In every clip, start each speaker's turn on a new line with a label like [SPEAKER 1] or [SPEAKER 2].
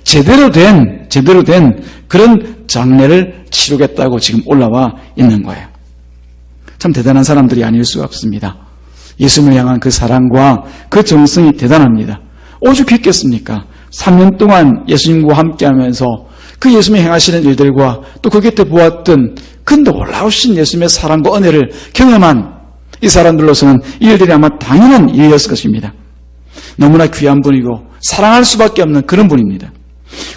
[SPEAKER 1] 제대로 된 그런 장례를 치르겠다고 지금 올라와 있는 거예요. 참 대단한 사람들이 아닐 수가 없습니다. 예수님을 향한 그 사랑과 그 정성이 대단합니다. 오죽했겠습니까? 3년 동안 예수님과 함께하면서 그 예수님이 행하시는 일들과 또 그 곁에 보았던 그 놀라우신 예수님의 사랑과 은혜를 경험한 이 사람들로서는 이 일들이 아마 당연한 일이었을 것입니다. 너무나 귀한 분이고 사랑할 수밖에 없는 그런 분입니다.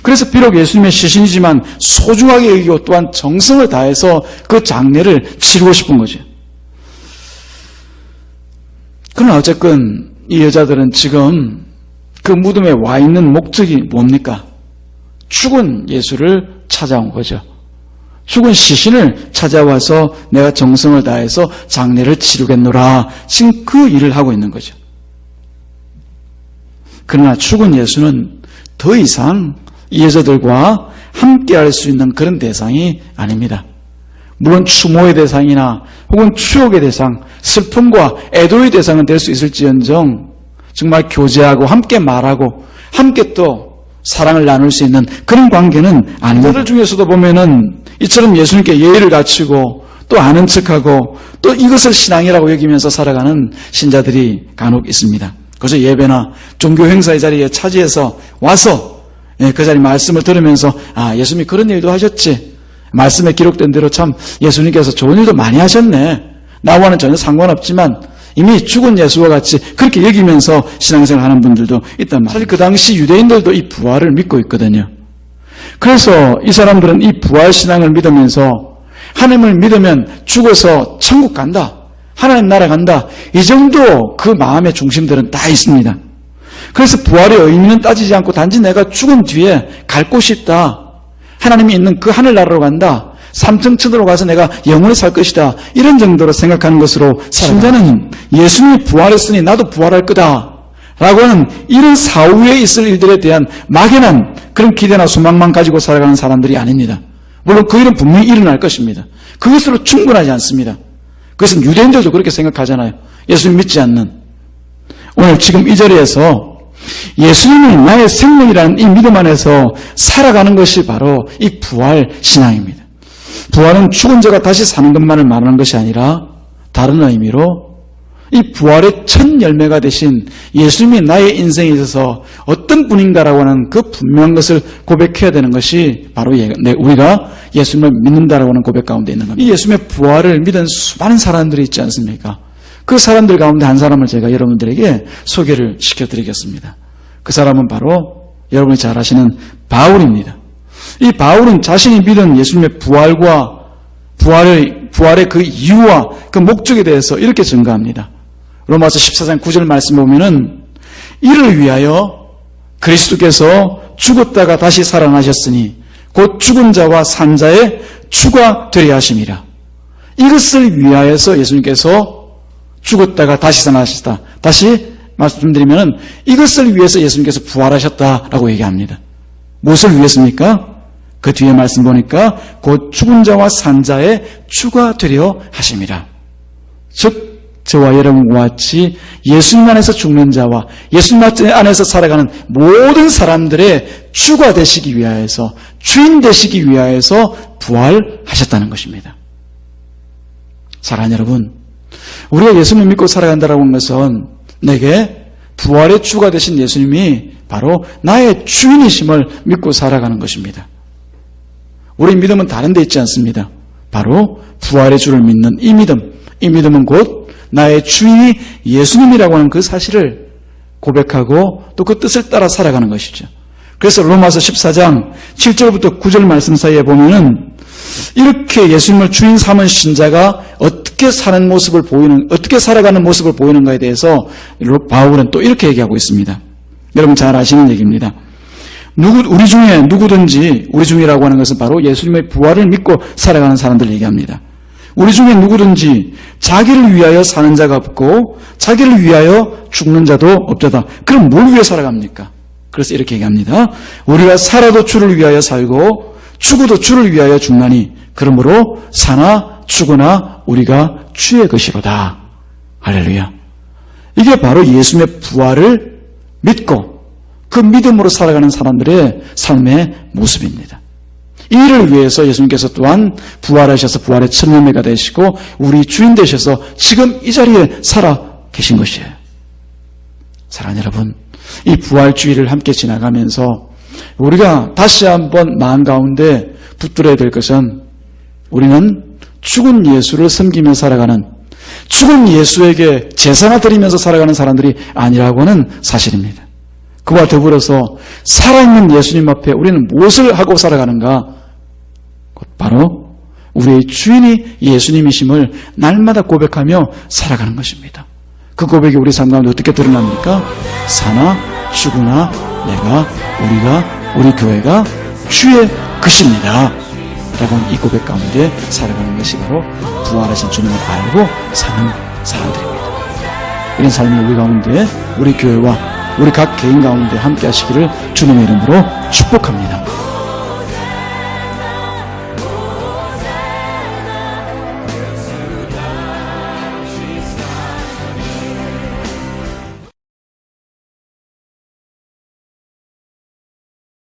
[SPEAKER 1] 그래서 비록 예수님의 시신이지만 소중하게 여기고 또한 정성을 다해서 그 장례를 치르고 싶은 거죠. 그러나 어쨌든 이 여자들은 지금 그 무덤에 와 있는 목적이 뭡니까? 죽은 예수를 찾아온 거죠. 죽은 시신을 찾아와서 내가 정성을 다해서 장례를 치르겠노라. 지금 그 일을 하고 있는 거죠. 그러나 죽은 예수는 더 이상 이 여자들과 함께할 수 있는 그런 대상이 아닙니다. 물론 추모의 대상이나 혹은 추억의 대상, 슬픔과 애도의 대상은 될 수 있을지언정 정말 교제하고 함께 말하고 함께 또 사랑을 나눌 수 있는 그런 관계는 아닙니다. 그들 중에서도 보면은 이처럼 예수님께 예의를 갖추고 또 아는 척하고 또 이것을 신앙이라고 여기면서 살아가는 신자들이 간혹 있습니다. 그래서 예배나 종교 행사의 자리에 차지해서 와서 그 자리 말씀을 들으면서 예수님이 그런 일도 하셨지. 말씀에 기록된 대로 참 예수님께서 좋은 일도 많이 하셨네. 나와는 전혀 상관없지만 이미 죽은 예수와 같이 그렇게 여기면서 신앙생활 하는 분들도 있단 말이에요. 사실 그 당시 유대인들도 이 부활을 믿고 있거든요. 그래서 이 사람들은 이 부활 신앙을 믿으면서 하나님을 믿으면 죽어서 천국 간다. 하나님 나라 간다. 이 정도 그 마음의 중심들은 다 있습니다. 그래서 부활의 의미는 따지지 않고 단지 내가 죽은 뒤에 갈 곳이 있다. 하나님이 있는 그 하늘나라로 간다. 삼층천으로 가서 내가 영원히 살 것이다. 이런 정도로 생각하는 것으로 신자는 예수님이 부활했으니 나도 부활할 거다. 라고 하는 이런 사후에 있을 일들에 대한 막연한 그런 기대나 소망만 가지고 살아가는 사람들이 아닙니다. 물론 그 일은 분명히 일어날 것입니다. 그것으로 충분하지 않습니다. 그것은 유대인들도 그렇게 생각하잖아요. 예수님 믿지 않는. 오늘 지금 이 자리에서 예수님이 나의 생명이라는 이 믿음 안에서 살아가는 것이 바로 이 부활 신앙입니다. 부활은 죽은 자가 다시 사는 것만을 말하는 것이 아니라 다른 의미로 이 부활의 첫 열매가 되신 예수님이 나의 인생에 있어서 어떤 분인가라고 하는 그 분명한 것을 고백해야 되는 것이 바로 우리가 예수님을 믿는다라고 하는 고백 가운데 있는 겁니다. 이 예수님의 부활을 믿은 수많은 사람들이 있지 않습니까? 그 사람들 가운데 한 사람을 제가 여러분들에게 소개를 시켜드리겠습니다. 그 사람은 바로 여러분이 잘 아시는 바울입니다. 이 바울은 자신이 믿은 예수님의 부활과 부활의 그 이유와 그 목적에 대해서 이렇게 증거합니다. 로마서 14장 9절 말씀 보면은 이를 위하여 그리스도께서 죽었다가 다시 살아나셨으니 곧 죽은 자와 산 자의 주가 되려 하심이라. 이것을 위하여서 예수님께서 죽었다가 다시 살아나셨다. 다시 말씀드리면은 이것을 위해서 예수님께서 부활하셨다라고 얘기합니다. 무엇을 위해서입니까? 그 뒤에 말씀 보니까 곧 죽은 자와 산 자의 주가 되려 하심이라. 즉 저와 여러분과 같이 예수님 안에서 죽는 자와 예수님 안에서 살아가는 모든 사람들의 주가 되시기 위하여서 주인 되시기 위하여서 부활하셨다는 것입니다. 사랑하는 여러분, 우리가 예수님 믿고 살아간다라고 하는 것은 내게 부활의 주가 되신 예수님이 바로 나의 주인이심을 믿고 살아가는 것입니다. 우리 믿음은 다른 데 있지 않습니다. 바로 부활의 주를 믿는 이 믿음은 곧 나의 주인이 예수님이라고 하는 그 사실을 고백하고 또 그 뜻을 따라 살아가는 것이죠. 그래서 로마서 14장 7절부터 9절 말씀 사이에 보면은 이렇게 예수님을 주인 삼은 신자가 어떻게 살아가는 모습을 보이는가에 대해서 바울은 또 이렇게 얘기하고 있습니다. 여러분 잘 아시는 얘기입니다. 우리 중에 누구든지, 우리 중이라고 하는 것은 바로 예수님의 부활을 믿고 살아가는 사람들을 얘기합니다. 우리 중에 누구든지 자기를 위하여 사는 자가 없고 자기를 위하여 죽는 자도 없도다. 그럼 뭘 위해 살아갑니까? 그래서 이렇게 얘기합니다. 우리가 살아도 주를 위하여 살고 죽어도 주를 위하여 죽나니 그러므로 사나 죽으나 우리가 주의 것이로다. 할렐루야. 이게 바로 예수님의 부활을 믿고 그 믿음으로 살아가는 사람들의 삶의 모습입니다. 이를 위해서 예수님께서 또한 부활하셔서 부활의 첫 열매가 되시고 우리 주인 되셔서 지금 이 자리에 살아 계신 것이에요. 사랑하는 여러분, 이 부활주의를 함께 지나가면서 우리가 다시 한번 마음 가운데 붙들어야 될 것은 우리는 죽은 예수를 섬기며 살아가는, 죽은 예수에게 제사나 드리면서 살아가는 사람들이 아니라고 하는 사실입니다. 그와 더불어서 살아있는 예수님 앞에 우리는 무엇을 하고 살아가는가? 곧 바로 우리의 주인이 예수님이심을 날마다 고백하며 살아가는 것입니다. 그 고백이 우리 삶 가운데 어떻게 드러납니까? 사나 죽으나 내가, 우리가, 우리 교회가 주의 것입니다 라고 이 고백 가운데 살아가는 것이 바로 부활하신 주님을 알고 사는 사람들입니다. 이런 삶이 우리 가운데, 우리 교회와 우리 각 개인 가운데 함께 하시기를 주님의 이름으로 축복합니다.